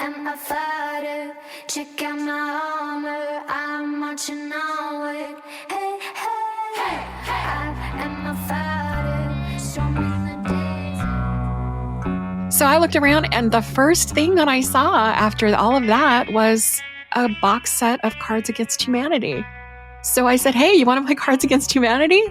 am a fighter. Check out my armor. I'm marching onward. Hey, hey, hey, I am a fighter. Show me the days. So I looked around, and the first thing that I saw after all of that was a box set of Cards Against Humanity. So I said, hey, you want to play Cards Against Humanity?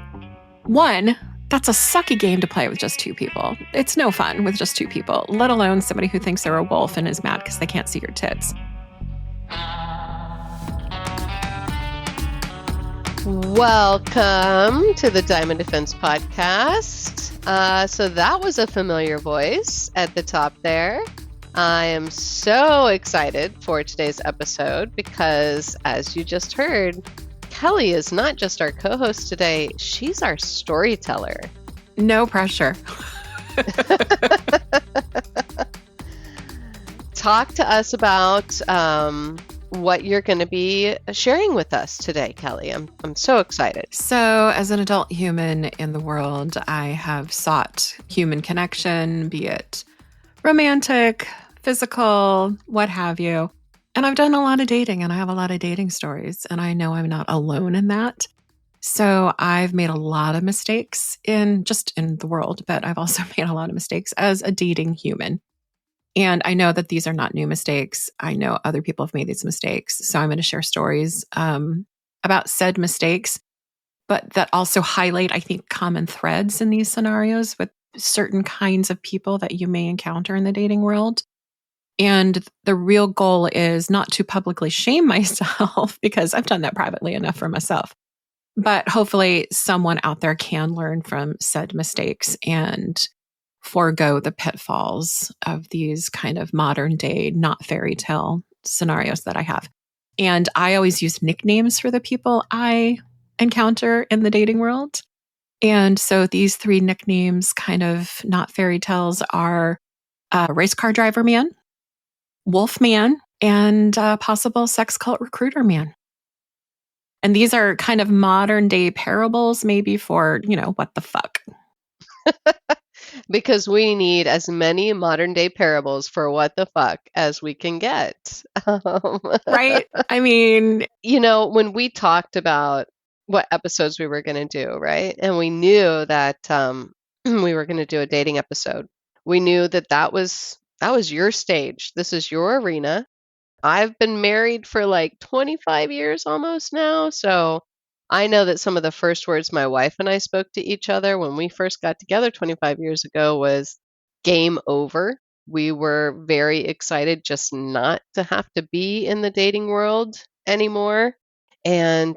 One, that's a sucky game to play with just two people. It's no fun with just two people, let alone somebody who thinks they're a wolf and is mad because they can't see your tits. Welcome to the Diamond Defense Podcast. So that was a familiar voice at the top there. I am so excited for today's episode because, as you just heard, Kelly is not just our co-host today, she's our storyteller. No pressure. Talk to us about what you're going to be sharing with us today, Kelly. I'm so excited. So, as an adult human in the world, I have sought human connection, be it romantic, physical, what have you. And I've done a lot of dating, and I have a lot of dating stories, and I know I'm not alone in that. So I've made a lot of mistakes in the world, but I've also made a lot of mistakes as a dating human. And I know that these are not new mistakes. I know other people have made these mistakes. So I'm going to share stories about said mistakes, but that also highlight, I think, common threads in these scenarios with certain kinds of people that you may encounter in the dating world. And the real goal is not to publicly shame myself, because I've done that privately enough for myself. But hopefully someone out there can learn from said mistakes and forego the pitfalls of these kind of modern day, not fairy tale scenarios that I have. And I always use nicknames for the people I encounter in the dating world. And so these three nicknames, kind of not fairy tales, are race car driver man, wolf man, and possible sex cult recruiter man. And these are kind of modern day parables, maybe for, what the fuck. Because we need as many modern day parables for what the fuck as we can get. Right? I mean, when we talked about what episodes we were going to do, right? And we knew that we were going to do a dating episode. We knew that was your stage. This is your arena. I've been married for like 25 years almost now. So I know that some of the first words my wife and I spoke to each other when we first got together 25 years ago was game over. We were very excited just not to have to be in the dating world anymore. And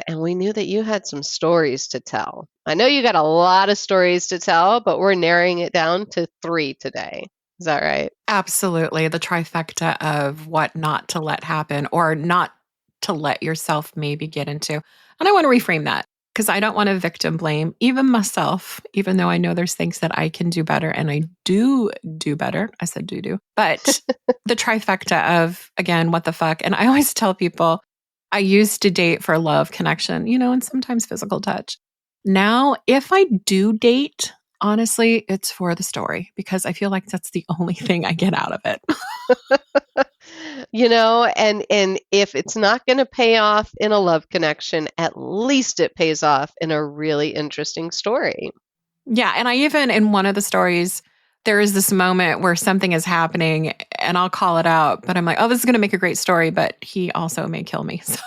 we knew that you had some stories to tell. I know you got a lot of stories to tell, but we're narrowing it down to 3 today. Is that right? Absolutely. The trifecta of what not to let happen or not to let yourself maybe get into. And I want to reframe that because I don't want to victim blame even myself, even though I know there's things that I can do better and I do better. I said do. But the trifecta of, again, what the fuck. And I always tell people I used to date for love, connection, and sometimes physical touch. Now, if I do date, honestly, it's for the story because I feel like that's the only thing I get out of it. And if it's not going to pay off in a love connection, at least it pays off in a really interesting story. Yeah. And I even, in one of the stories, there is this moment where something is happening and I'll call it out, but I'm like, oh, this is going to make a great story, but he also may kill me. So,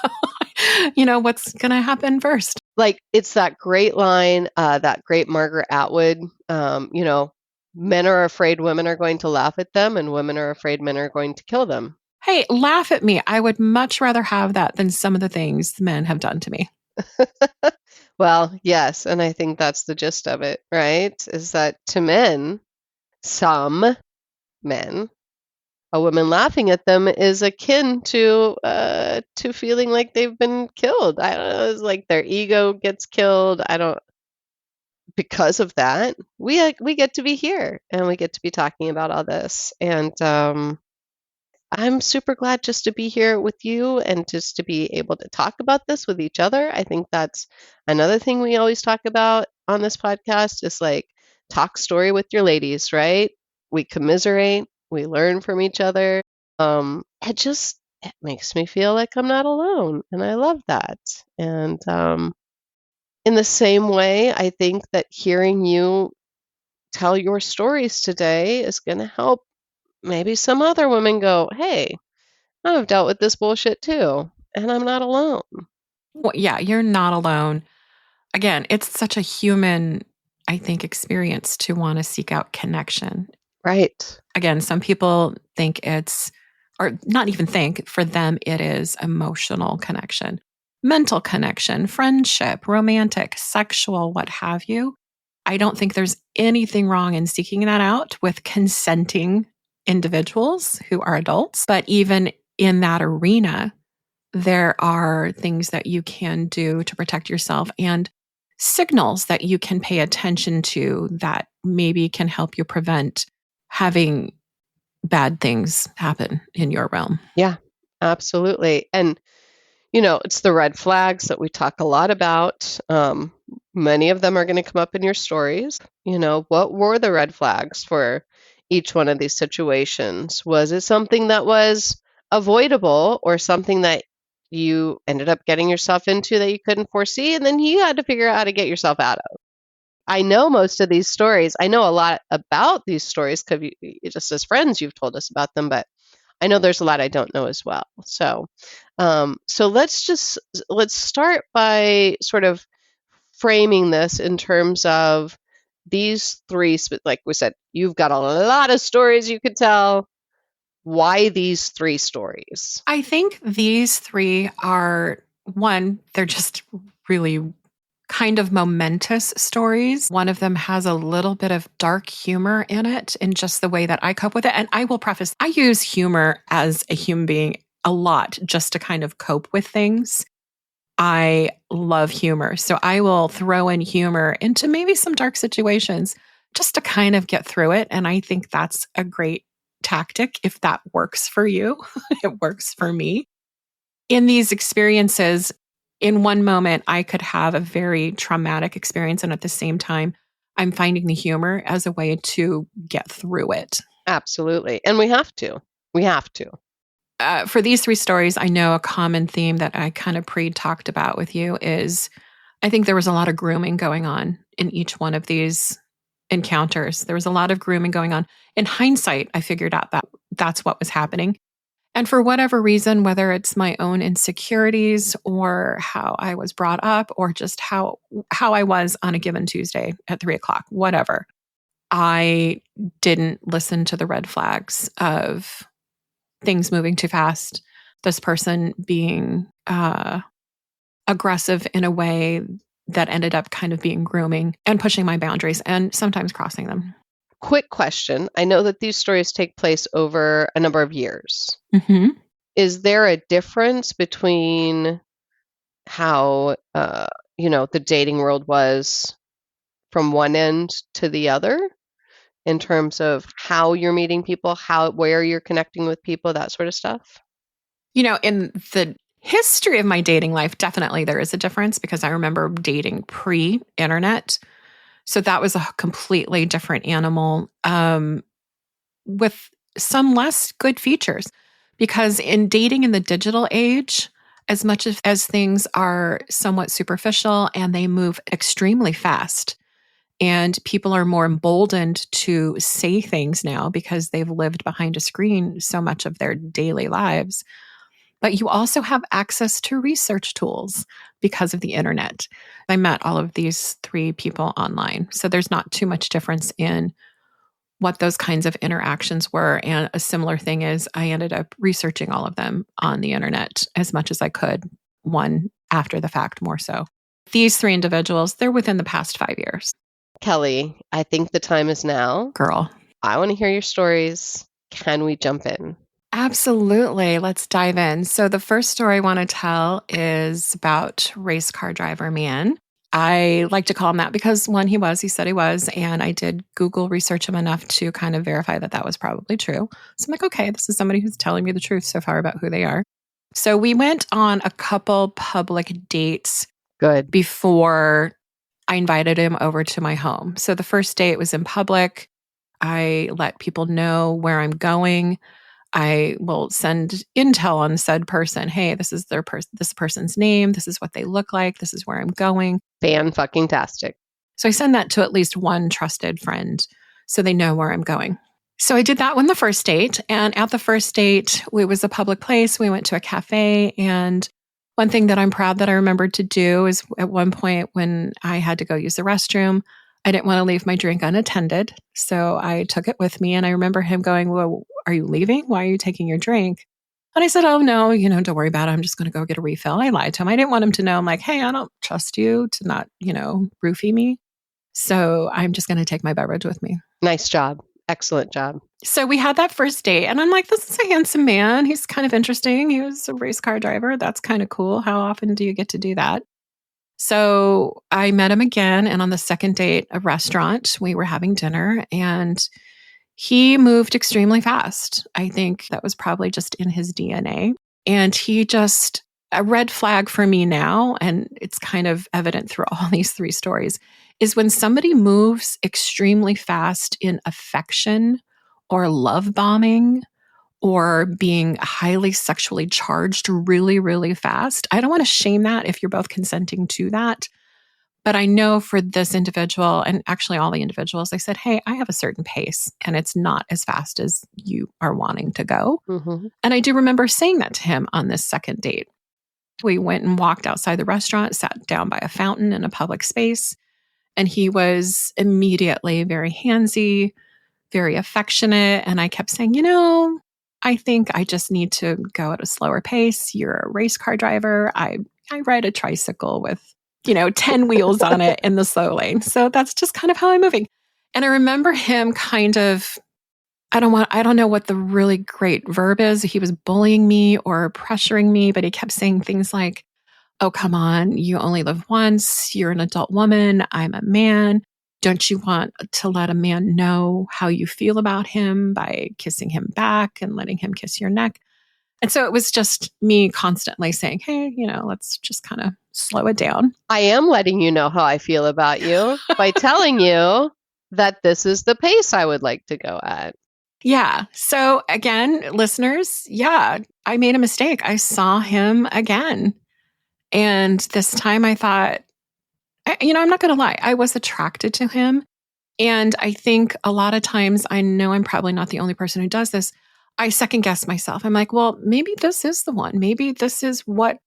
what's going to happen first? Like, it's that great line, that great Margaret Atwood, men are afraid women are going to laugh at them and women are afraid men are going to kill them. Hey, laugh at me. I would much rather have that than some of the things men have done to me. Well, yes. And I think that's the gist of it, right? Is that to men, some men, a woman laughing at them is akin to feeling like they've been killed. I don't know. It's like their ego gets killed. Because of that, we get to be here and we get to be talking about all this. And I'm super glad just to be here with you and just to be able to talk about this with each other. I think that's another thing we always talk about on this podcast is like talk story with your ladies, right? We commiserate, we learn from each other. it makes me feel like I'm not alone, and I love that. And in the same way, I think that hearing you tell your stories today is going to help maybe some other women go, hey, I've dealt with this bullshit too, and I'm not alone. Well, yeah, you're not alone. Again, it's such a human, I think, experience to want to seek out connection. Right. Again, some people think it's, or not even think, for them, it is emotional connection, mental connection, friendship, romantic, sexual, what have you. I don't think there's anything wrong in seeking that out with consenting individuals who are adults. But even in that arena, there are things that you can do to protect yourself and signals that you can pay attention to that maybe can help you prevent having bad things happen in your realm. Yeah, absolutely. And it's the red flags that we talk a lot about. Many of them are going to come up in your stories. What were the red flags for each one of these situations? Was it something that was avoidable or something that you ended up getting yourself into that you couldn't foresee and then you had to figure out how to get yourself out of? I know most of these stories. I know a lot about these stories because just as friends, you've told us about them, but I know there's a lot I don't know as well. So let's start by sort of framing this in terms of these three. Like we said, you've got a lot of stories you could tell. Why these three stories? I think these three are one, they're just really kind of momentous stories. One of them has a little bit of dark humor in it in just the way that I cope with it. And I will preface, I use humor as a human being a lot just to kind of cope with things. I love humor. So I will throw in humor into maybe some dark situations just to kind of get through it. And I think that's a great tactic if that works for you. It works for me. In these experiences, in one moment, I could have a very traumatic experience. And at the same time, I'm finding the humor as a way to get through it. Absolutely. And we have to. We have to. For these three stories, I know a common theme that I kind of talked about with you is I think there was a lot of grooming going on in each one of these encounters. There was a lot of grooming going on. In hindsight, I figured out that that's what was happening. And for whatever reason, whether it's my own insecurities or how I was brought up or just how I was on a given Tuesday at 3:00, whatever, I didn't listen to the red flags of things moving too fast, this person being aggressive in a way that ended up kind of being grooming and pushing my boundaries and sometimes crossing them. Quick question. I know that these stories take place over a number of years. Mm-hmm. Is there a difference between how, the dating world was from one end to the other in terms of how you're meeting people, where you're connecting with people, that sort of stuff? In the history of my dating life, definitely there is a difference because I remember dating pre-internet. So that was a completely different animal with some less good features. Because in dating in the digital age, as much as things are somewhat superficial and they move extremely fast, and people are more emboldened to say things now because they've lived behind a screen so much of their daily lives. But you also have access to research tools because of the internet. I met all of these three people online. So there's not too much difference in what those kinds of interactions were. And a similar thing is I ended up researching all of them on the internet as much as I could, one after the fact more so. These three individuals, they're within the past 5 years. Kelly, I think the time is now. Girl. I want to hear your stories. Can we jump in? Absolutely. Let's dive in. So the first story I want to tell is about race car driver man. I like to call him that because one, he said he was, and I did Google research him enough to kind of verify that that was probably true. So I'm like, okay, this is somebody who's telling me the truth so far about who they are. So we went on a couple public dates Good. before I invited him over to my home. So the first date was in public. I let people know where I'm going. I will send intel on said person. Hey, this is this person's name. This is what they look like. This is where I'm going. Fan-fucking-tastic. So I send that to at least one trusted friend so they know where I'm going. So I did that on the first date. And at the first date, it was a public place. We went to a cafe. And one thing that I'm proud that I remembered to do is at one point when I had to go use the restroom, I didn't want to leave my drink unattended. So I took it with me. And I remember him going, well, are you leaving? Why are you taking your drink? And I said, oh, no, don't worry about it. I'm just going to go get a refill. I lied to him. I didn't want him to know. I'm like, hey, I don't trust you to not, roofie me. So I'm just going to take my beverage with me. Nice job. Excellent job. So we had that first date and I'm like, this is a handsome man. He's kind of interesting. He was a race car driver. That's kind of cool. How often do you get to do that? So I met him again. And on the second date, a restaurant, we were having dinner and he moved extremely fast. I think that was probably just in his DNA. And he just, a red flag for me now, and it's kind of evident through all these three stories, is when somebody moves extremely fast in affection or love bombing or being highly sexually charged really, really fast. I don't want to shame that if you're both consenting to that. But I know for this individual, and actually all the individuals, I said, hey, I have a certain pace and it's not as fast as you are wanting to go. Mm-hmm. And I do remember saying that to him on this second date. We went and walked outside the restaurant, sat down by a fountain in a public space. And he was immediately very handsy, very affectionate. And I kept saying, I think I just need to go at a slower pace. You're a race car driver. I ride a tricycle with, 10 wheels on it in the slow lane. So that's just kind of how I'm moving. And I remember him kind of, I don't know what the really great verb is. He was bullying me or pressuring me, but he kept saying things like, oh, come on, you only live once. You're an adult woman. I'm a man. Don't you want to let a man know how you feel about him by kissing him back and letting him kiss your neck? And so it was just me constantly saying, hey, let's just kind of slow it down. I am letting you know how I feel about you by telling you that this is the pace I would like to go at. Yeah. So again, listeners, I made a mistake. I saw him again. And this time I thought, I'm not going to lie. I was attracted to him. And I think a lot of times, I know I'm probably not the only person who does this. I second guess myself. I'm like, well, maybe this is the one. Maybe this is what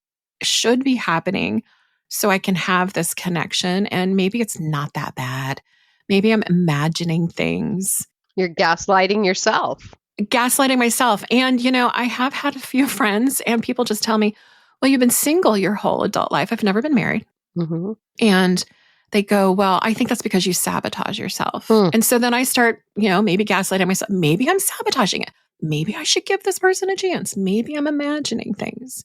should be happening so I can have this connection. And maybe it's not that bad. Maybe I'm imagining things. You're gaslighting yourself. Gaslighting myself. And, I have had a few friends and people just tell me, well, you've been single your whole adult life. I've never been married. Mm-hmm. And they go, well, I think that's because you sabotage yourself. And so then I start, maybe gaslighting myself. Maybe I'm sabotaging it. Maybe I should give this person a chance. Maybe I'm imagining things.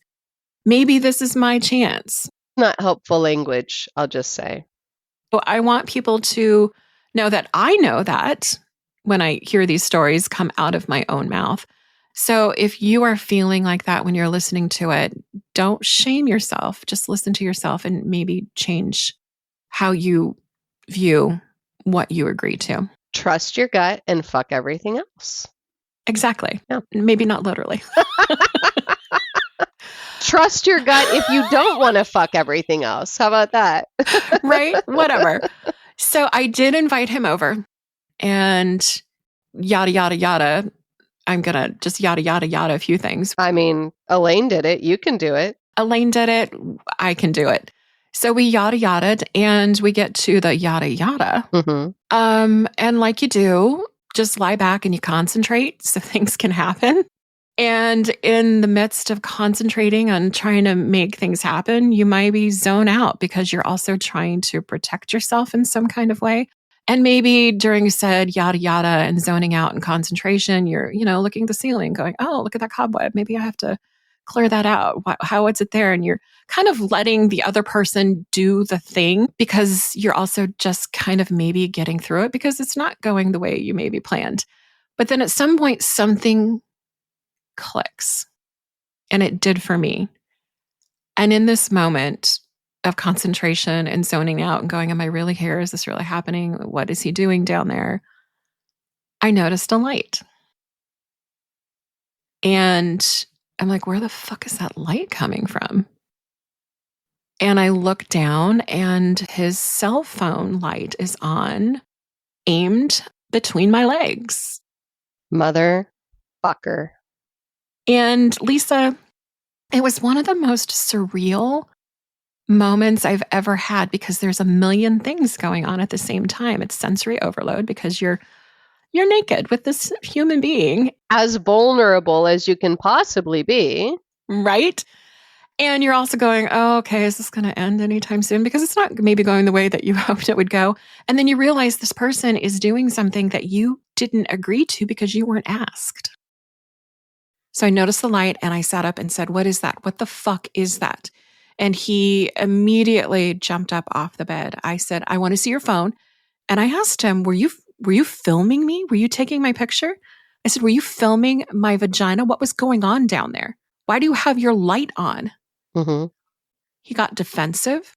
Maybe this is my chance. Not helpful language, I'll just say. So I want people to know that I know that when I hear these stories come out of my own mouth. So if you are feeling like that when you're listening to it, don't shame yourself. Just listen to yourself and maybe change how you view what you agree to. Trust your gut and fuck everything else. Exactly. Yeah. Maybe not literally. Trust your gut if you don't want to fuck everything else. How about that? Right? Whatever. So I did invite him over and yada, yada, yada. I'm going to just yada, yada, yada a few things. I mean, Elaine did it. You can do it. Elaine did it. I can do it. So we yada, yada, and we get to the yada, yada. Mm-hmm. And like you do, just lie back and you concentrate so things can happen. And in the midst of concentrating on trying to make things happen, you might be zone out because you're also trying to protect yourself in some kind of way. And maybe during said yada, yada and zoning out and concentration, you're, looking at the ceiling going, oh, look at that cobweb. Maybe I have to clear that out. How is it there? And you're kind of letting the other person do the thing because you're also just kind of maybe getting through it because it's not going the way you maybe planned. But then at some point, something clicks. And it did for me. And in this moment of concentration and zoning out and going, am I really here? Is this really happening? What is he doing down there? I noticed a light. And I'm like, where the fuck is that light coming from? And I look down and his cell phone light is on, aimed between my legs. Motherfucker. And Lisa, it was one of the most surreal moments I've ever had because there's a million things going on at the same time. It's sensory overload because you're naked with this human being. As vulnerable as you can possibly be. Right? And you're also going, oh, okay, is this going to end anytime soon? Because it's not maybe going the way that you hoped it would go. And then you realize this person is doing something that you didn't agree to because you weren't asked. So I noticed the light and I sat up and said, what is that? What the fuck is that? And he immediately jumped up off the bed. I said, I want to see your phone. And I asked him, were you filming me? Were you taking my picture? I said, were you filming my vagina? What was going on down there? Why do you have your light on? Mm-hmm. He got defensive.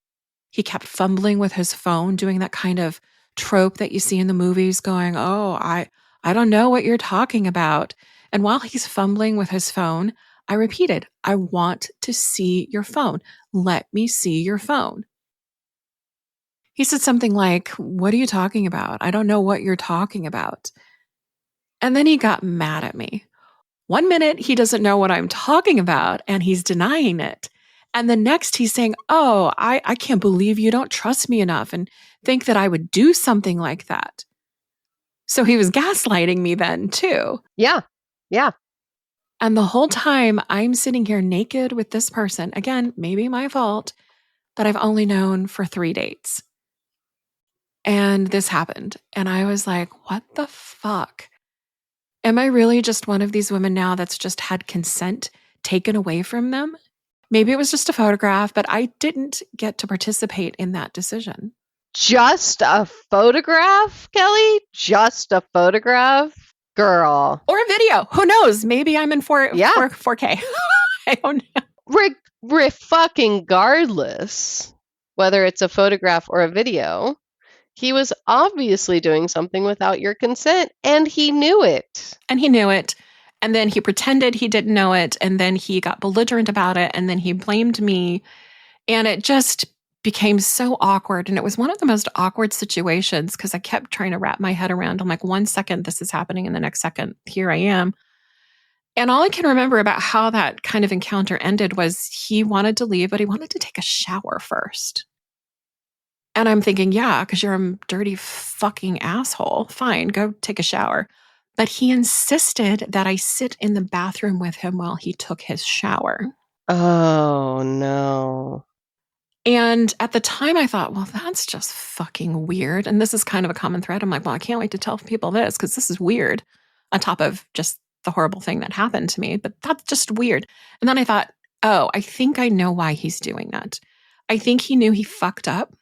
He kept fumbling with his phone, doing that kind of trope that you see in the movies, going, oh, I don't know what you're talking about. And while he's fumbling with his phone, I repeated, I want to see your phone. Let me see your phone. He said something like, what are you talking about? I don't know what you're talking about. And then he got mad at me. 1 minute, he doesn't know what I'm talking about and he's denying it. And the next he's saying, oh, I can't believe you don't trust me enough and think that I would do something like that. So he was gaslighting me then too. Yeah. Yeah. And the whole time I'm sitting here naked with this person, again, maybe my fault, that I've only known for 3 dates. And this happened. And I was like, what the fuck? Am I really just one of these women now that's just had consent taken away from them? Maybe it was just a photograph, but I didn't get to participate in that decision. Just a photograph, Kelly? Just a photograph? Girl. Or a video. Who knows? Maybe I'm in 4K. I don't know. Fucking regardless, whether it's a photograph or a video, he was obviously doing something without your consent, and he knew it. And he knew it. And then he pretended he didn't know it. And then he got belligerent about it. And then he blamed me. And it just became so awkward. And it was one of the most awkward situations because I kept trying to wrap my head around. I'm like, 1 second, this is happening. And the next second, here I am. And all I can remember about how that kind of encounter ended was he wanted to leave, but he wanted to take a shower first. And I'm thinking, yeah, because you're a dirty fucking asshole. Fine, go take a shower. But he insisted that I sit in the bathroom with him while he took his shower. Oh, no. And at the time I thought, well, that's just fucking weird. And this is kind of a common thread. I'm like, well, I can't wait to tell people this because this is weird on top of just the horrible thing that happened to me. But that's just weird. And then I thought, oh, I think I know why he's doing that. I think he knew he fucked up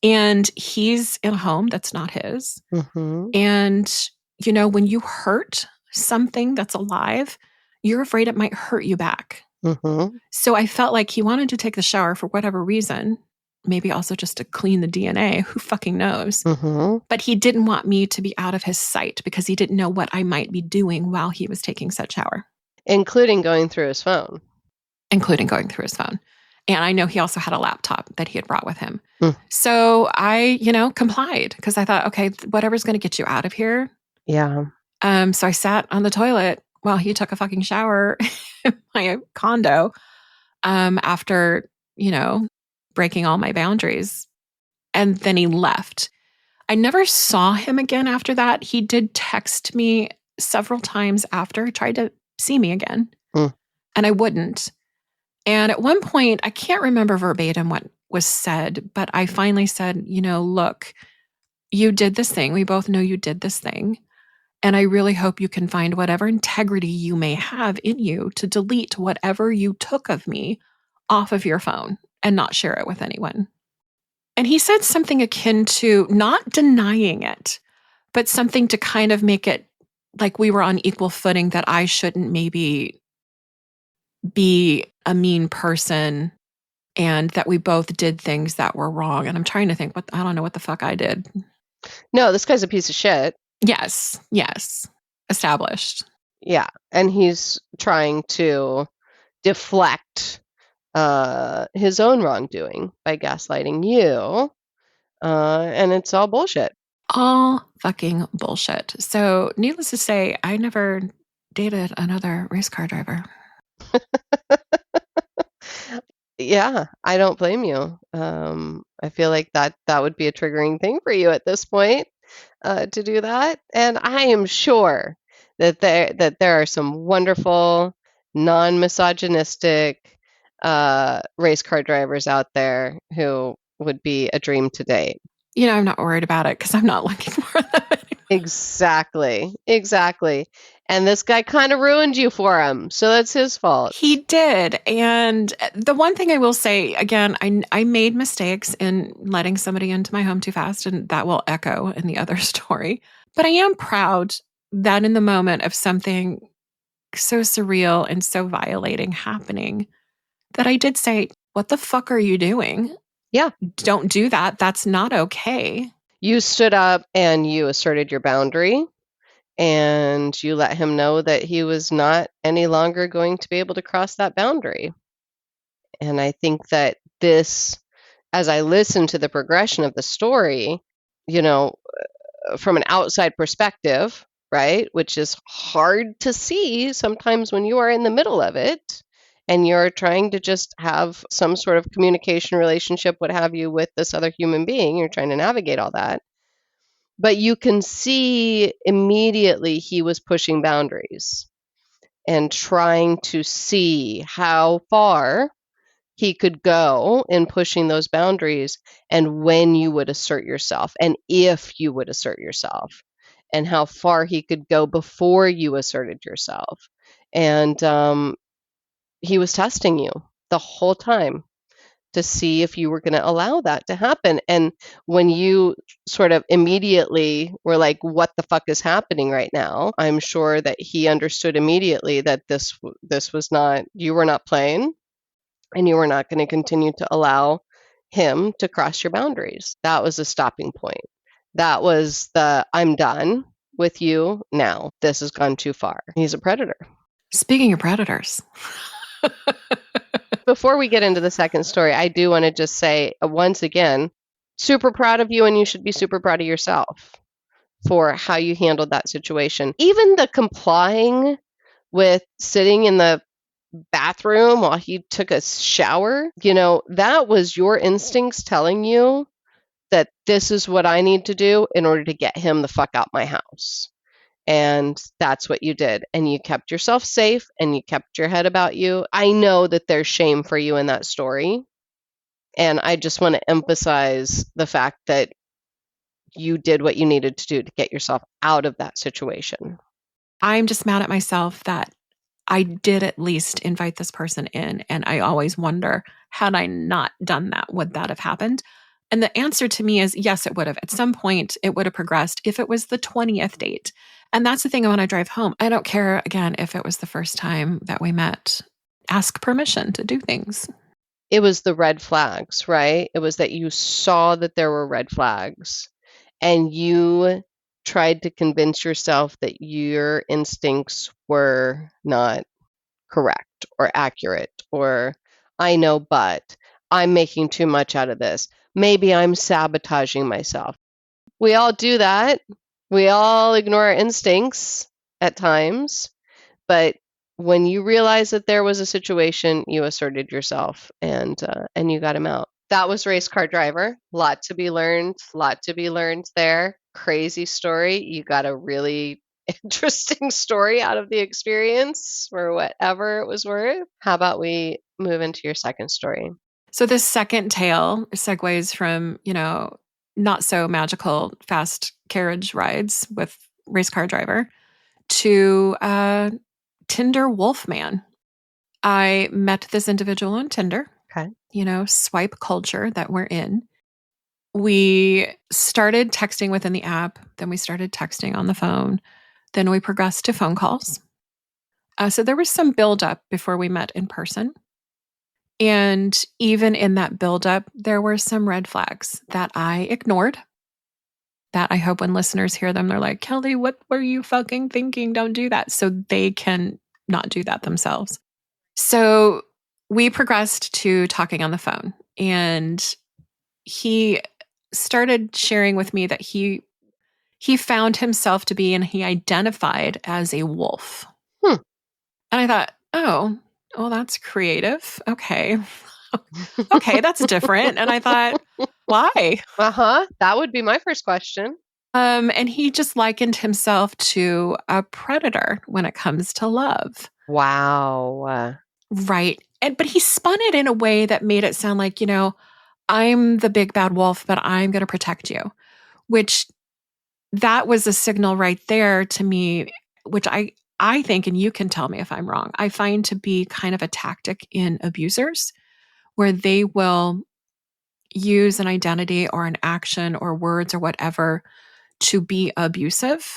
and he's in a home that's not his. Mm-hmm. And, you know, when you hurt something that's alive, you're afraid it might hurt you back. Mm-hmm. So I felt like he wanted to take the shower for whatever reason, maybe also just to clean the DNA, who fucking knows. Mm-hmm. But he didn't want me to be out of his sight because he didn't know what I might be doing while he was taking said shower. Including going through his phone. And I know he also had a laptop that he had brought with him. So I, complied because I thought, okay, whatever's going to get you out of here. Yeah. So I sat on the toilet while he took a fucking shower in my condo after, breaking all my boundaries. And then he left. I never saw him again after that. He did text me several times after, tried to see me again, and I wouldn't. And at one point, I can't remember verbatim what was said, but I finally said, look, you did this thing. We both know you did this thing. And I really hope you can find whatever integrity you may have in you to delete whatever you took of me off of your phone and not share it with anyone. And he said something akin to not denying it, but something to kind of make it like we were on equal footing, that I shouldn't maybe be a mean person and that we both did things that were wrong. And I'm trying to think, I don't know what the fuck I did. No, this guy's a piece of shit. Yes. Established. Yeah. And he's trying to deflect his own wrongdoing by gaslighting you. And it's all bullshit. All fucking bullshit. So, needless to say, I never dated another race car driver. Yeah, I don't blame you. I feel like that would be a triggering thing for you at this point, to do that. And I am sure that there are some wonderful, non-misogynistic race car drivers out there who would be a dream to date. I'm not worried about it because I'm not looking for them anymore. Exactly. Exactly. And this guy kind of ruined you for him, so that's his fault. He did. And the one thing I will say, again, I made mistakes in letting somebody into my home too fast, and that will echo in the other story. But I am proud that in the moment of something so surreal and so violating happening, that I did say, what the fuck are you doing? Yeah. Don't do that. That's not okay. You stood up and you asserted your boundary, and you let him know that he was not any longer going to be able to cross that boundary. And I think that this, as I listen to the progression of the story, you know, from an outside perspective, right, which is hard to see sometimes when you are in the middle of it and you're trying to just have some sort of communication relationship, what have you, with this other human being, you're trying to navigate all that. But you can see immediately he was pushing boundaries and trying to see how far he could go in pushing those boundaries and when you would assert yourself and if you would assert yourself and how far he could go before you asserted yourself. And he was testing you the whole time to see if you were going to allow that to happen. And when you sort of immediately were like, what the fuck is happening right now? I'm sure that he understood immediately that this was not, you were not playing and you were not going to continue to allow him to cross your boundaries. That was a stopping point. That was the, I'm done with you now. This has gone too far. He's a predator. Speaking of predators. Before we get into the second story, I do want to just say once again, super proud of you, and you should be super proud of yourself for how you handled that situation. Even the complying with sitting in the bathroom while he took a shower, that was your instincts telling you that this is what I need to do in order to get him the fuck out my house. And that's what you did. And you kept yourself safe and you kept your head about you. I know that there's shame for you in that story. And I just want to emphasize the fact that you did what you needed to do to get yourself out of that situation. I'm just mad at myself that I did at least invite this person in. And I always wonder, had I not done that, would that have happened? And the answer to me is yes, it would have. At some point, it would have progressed if it was the 20th date. And that's the thing when I drive home. I don't care, again, if it was the first time that we met. Ask permission to do things. It was the red flags, right? It was that you saw that there were red flags and you tried to convince yourself that your instincts were not correct or accurate, or I know, but I'm making too much out of this. Maybe I'm sabotaging myself. We all do that. We all ignore our instincts at times, but when you realize that there was a situation, you asserted yourself and you got him out. That was Race Car Driver. Lot to be learned. Lot to be learned there. Crazy story. You got a really interesting story out of the experience for whatever it was worth. How about we move into your second story? So this second tale segues from, not so magical fast carriage rides with Race Car Driver to Tinder Wolfman. I met this individual on Tinder. Okay. Swipe culture that we're in. We started texting within the app. Then we started texting on the phone. Then we progressed to phone calls. So there was some buildup before we met in person. And even in that buildup, there were some red flags that I ignored. that I hope when listeners hear them, they're like, Kelly, what were you fucking thinking? Don't do that. So they can not do that themselves. So we progressed to talking on the phone, and he started sharing with me that he found himself to be, and he identified as a wolf. Hmm. And I thought, oh, well, that's creative. Okay. Okay, that's different. And I thought, why? That would be my first question. And he just likened himself to a predator when it comes to love. Wow. Right. But he spun it in a way that made it sound like, I'm the big bad wolf, but I'm going to protect you, which that was a signal right there to me, which I think, and you can tell me if I'm wrong, I find to be kind of a tactic in abusers where they will use an identity or an action or words or whatever to be abusive,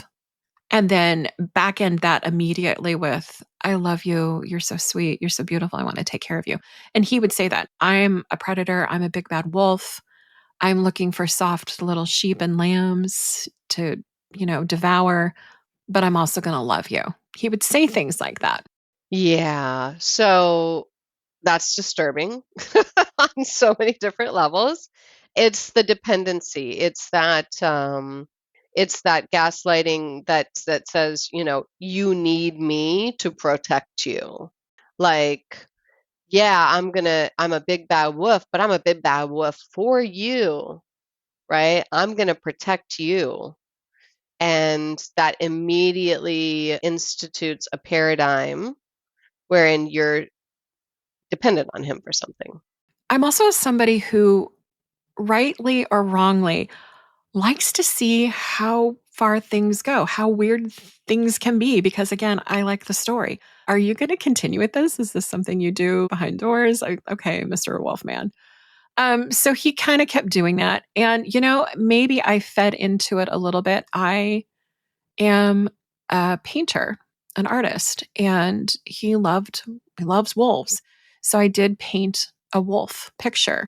and then back end that immediately with, I love you. You're so sweet. You're so beautiful. I want to take care of you. And he would say that I'm a predator. I'm a big bad wolf. I'm looking for soft little sheep and lambs to, devour, but I'm also going to love you. He would say things like that. Yeah. So that's disturbing on so many different levels. It's the dependency. It's that gaslighting that says, you need me to protect you. Like, yeah, I'm a big bad wolf, but I'm a big bad wolf for you, right? I'm gonna protect you. And that immediately institutes a paradigm wherein you're dependent on him for something. I'm also somebody who, rightly or wrongly, likes to see how far things go, how weird things can be, because again, I like the story. Are you going to continue with this? Is this something you do behind doors? Okay, Mr. Wolfman. So he kind of kept doing that. And, maybe I fed into it a little bit. I am a painter, an artist, and he loves wolves. So I did paint a wolf picture.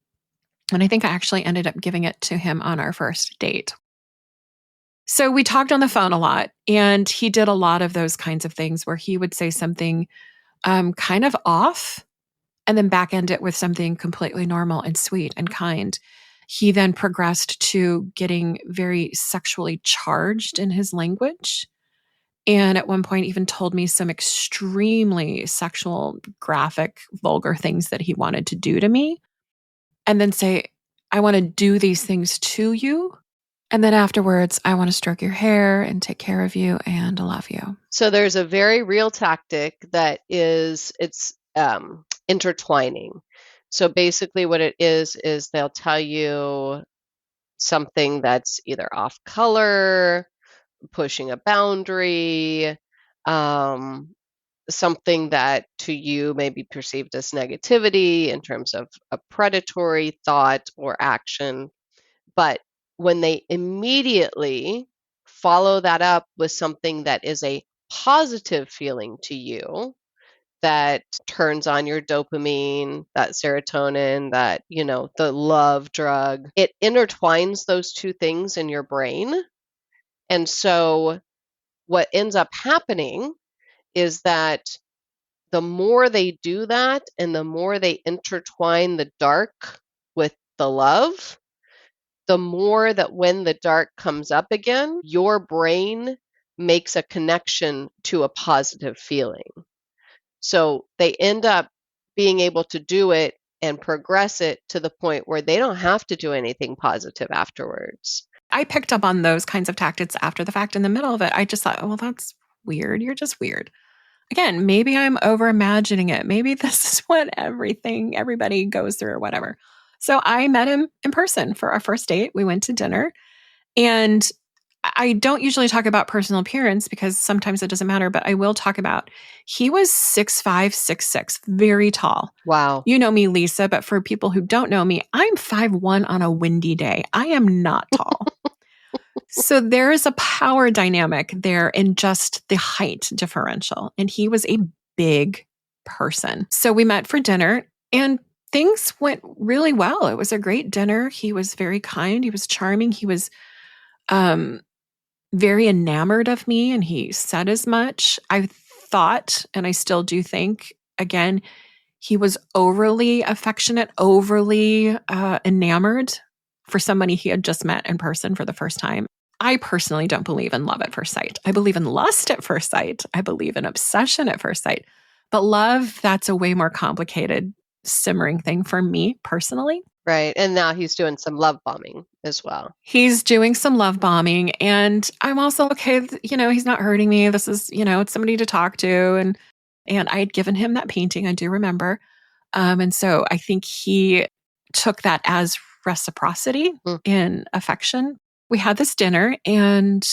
And I think I actually ended up giving it to him on our first date. So we talked on the phone a lot, and he did a lot of those kinds of things where he would say something kind of off and then back end it with something completely normal and sweet and kind. He then progressed to getting very sexually charged in his language. And at one point, even told me some extremely sexual, graphic, vulgar things that he wanted to do to me. And then say, I want to do these things to you. And then afterwards, I want to stroke your hair and take care of you and love you. So there's a very real tactic that it's intertwining. So basically what it is they'll tell you something that's either off color, pushing a boundary, something that to you may be perceived as negativity in terms of a predatory thought or action. But when they immediately follow that up with something that is a positive feeling to you, that turns on your dopamine, that serotonin, that, the love drug, it intertwines those two things in your brain. And so what ends up happening is that the more they do that and the more they intertwine the dark with the love, the more that when the dark comes up again, your brain makes a connection to a positive feeling. So they end up being able to do it and progress it to the point where they don't have to do anything positive afterwards. I picked up on those kinds of tactics after the fact. In the middle of it, I just thought, oh, well, that's weird. You're just weird. Again, maybe I'm over imagining it. Maybe this is what everybody goes through or whatever. So I met him in person for our first date. We went to dinner, and I don't usually talk about personal appearance because sometimes it doesn't matter, but I will talk about he was 6'5", 6'6", very tall. Wow. You know me, Lisa, but for people who don't know me, I'm 5'1" on a windy day. I am not tall. So there is a power dynamic there in just the height differential. And he was a big person. So we met for dinner and things went really well. It was a great dinner. He was very kind. He was charming. He was very enamored of me, and he said as much. I thought, and I still do think, again, he was overly affectionate, overly enamored for somebody he had just met in person for the first time. I personally don't believe in love at first sight. I believe in lust at first sight. I believe in obsession at first sight. But love, that's a way more complicated, simmering thing for me personally. Right. And now he's doing some love bombing as well. He's doing some love bombing, and I'm also okay. He's not hurting me. This is, it's somebody to talk to. And I had given him that painting. I do remember. And so I think he took that as reciprocity in affection. We had this dinner, and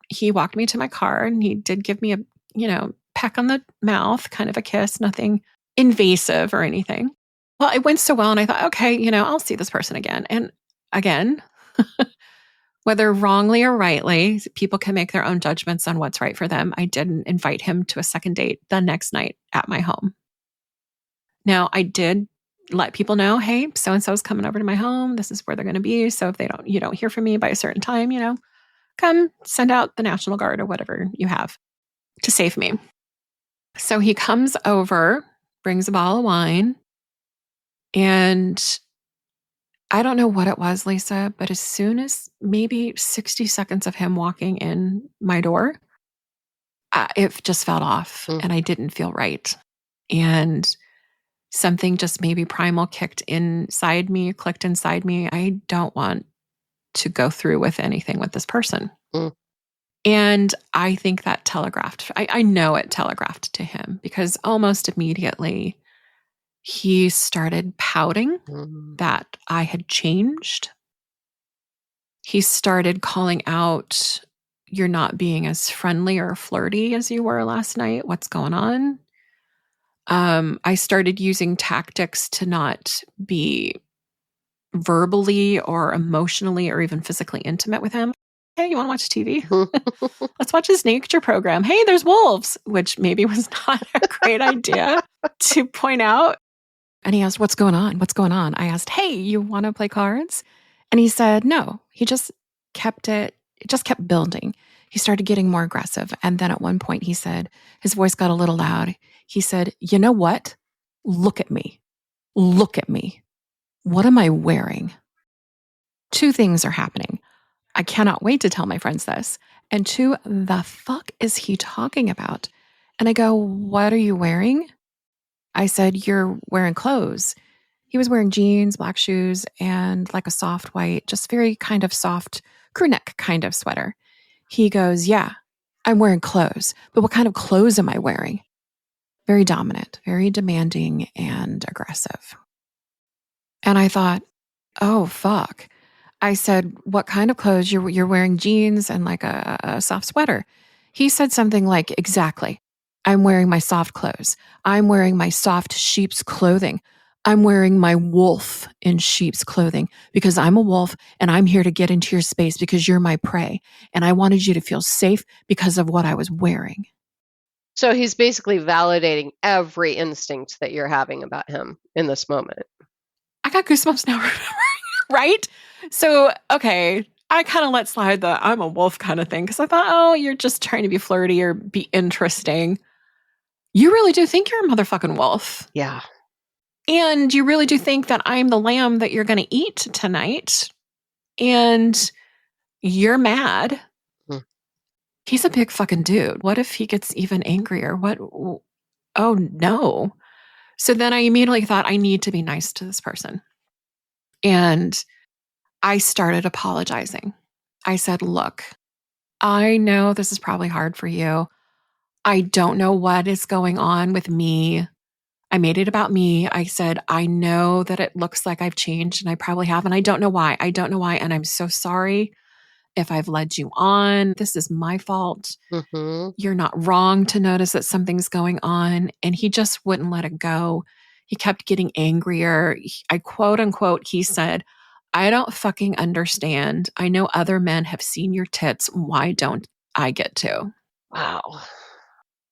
he walked me to my car, and he did give me a, peck on the mouth, kind of a kiss, nothing invasive or anything. Well, it went so well, and I thought, okay, I'll see this person again. And again, whether wrongly or rightly, people can make their own judgments on what's right for them. I didn't invite him to a second date the next night at my home. Now, I did let people know, hey, so-and-so is coming over to my home. This is where they're going to be. So if you don't hear from me by a certain time, come send out the National Guard or whatever you have to save me. So he comes over, brings a bottle of wine, and I don't know what it was, Lisa, but as soon as maybe 60 seconds of him walking in my door, it just fell off and I didn't feel right. And something just maybe primal clicked inside me. I don't want to go through with anything with this person. And I think that telegraphed, I know it telegraphed to him, because almost immediately he started pouting that I had changed. He started calling out, you're not being as friendly or flirty as you were last night. What's going on? I started using tactics to not be verbally or emotionally or even physically intimate with him. Hey, you want to watch TV? Let's watch his nature program. Hey, there's wolves, which maybe was not a great idea to point out. And he asked, what's going on? What's going on? I asked, hey, you want to play cards? And he said, no. He just kept building. He started getting more aggressive. And then at one point he said, his voice got a little loud. He said, you know what? Look at me. Look at me. What am I wearing? Two things are happening. I cannot wait to tell my friends this. And two, the fuck is he talking about? And I go, what are you wearing? I said, you're wearing clothes. He was wearing jeans, black shoes, and like a soft white, just very kind of soft crew neck kind of sweater. He goes, yeah, I'm wearing clothes. But what kind of clothes am I wearing? Very dominant, very demanding and aggressive. And I thought, oh, fuck. I said, what kind of clothes? You're wearing jeans and like a soft sweater. He said something like, exactly. I'm wearing my soft clothes. I'm wearing my soft sheep's clothing. I'm wearing my wolf in sheep's clothing because I'm a wolf and I'm here to get into your space because you're my prey. And I wanted you to feel safe because of what I was wearing. So he's basically validating every instinct that you're having about him in this moment. I got goosebumps now, right? So, okay, I kind of let slide the I'm a wolf kind of thing because I thought, oh, you're just trying to be flirty or be interesting. You really do think you're a motherfucking wolf. Yeah. And you really do think that I'm the lamb that you're going to eat tonight. And you're mad. He's a big fucking dude. What if he gets even angrier? What? Oh, no. So then I immediately thought, I need to be nice to this person. And I started apologizing. I said, look, I know this is probably hard for you. I don't know what is going on with me. I made it about me. I said, I know that it looks like I've changed and I probably have. And I don't know why. And I'm so sorry if I've led you on. This is my fault. You're not wrong to notice that something's going on. And he just wouldn't let it go. He kept getting angrier. I quote unquote, he said, I don't fucking understand. I know other men have seen your tits. Why don't I get to? Wow.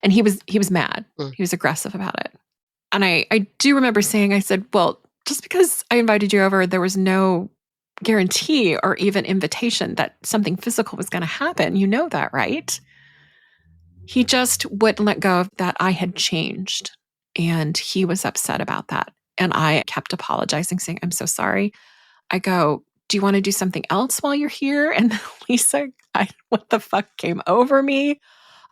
And he was mad. He was aggressive about it. And I do remember saying, I said, well, just because I invited you over, there was no guarantee or even invitation that something physical was going to happen. You know that, right? He just wouldn't let go of that I had changed. And he was upset about that. And I kept apologizing, saying, I'm so sorry. I go, do you want to do something else while you're here? And Lisa, what the fuck came over me?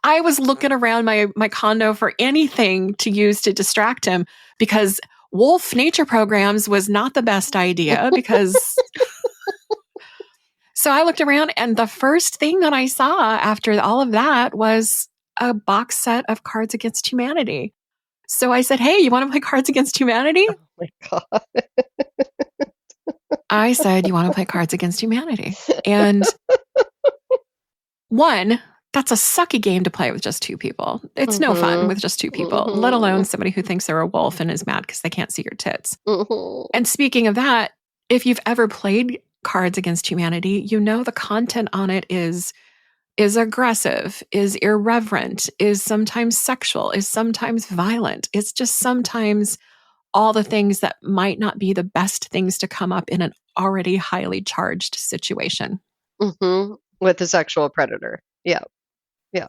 I was looking around my condo for anything to use to distract him because wolf nature programs was not the best idea because so I looked around and the first thing that I saw after all of that was a box set of Cards Against Humanity. So I said, hey, you want to play Cards Against Humanity? Oh my God. I said, you want to play Cards Against Humanity? And one, that's a sucky game to play with just two people. It's no fun with just two people, let alone somebody who thinks they're a wolf and is mad because they can't see your tits. And speaking of that, if you've ever played Cards Against Humanity, you know the content on it is aggressive, is irreverent, is sometimes sexual, is sometimes violent. It's just sometimes all the things that might not be the best things to come up in an already highly charged situation. With a sexual predator. Yeah.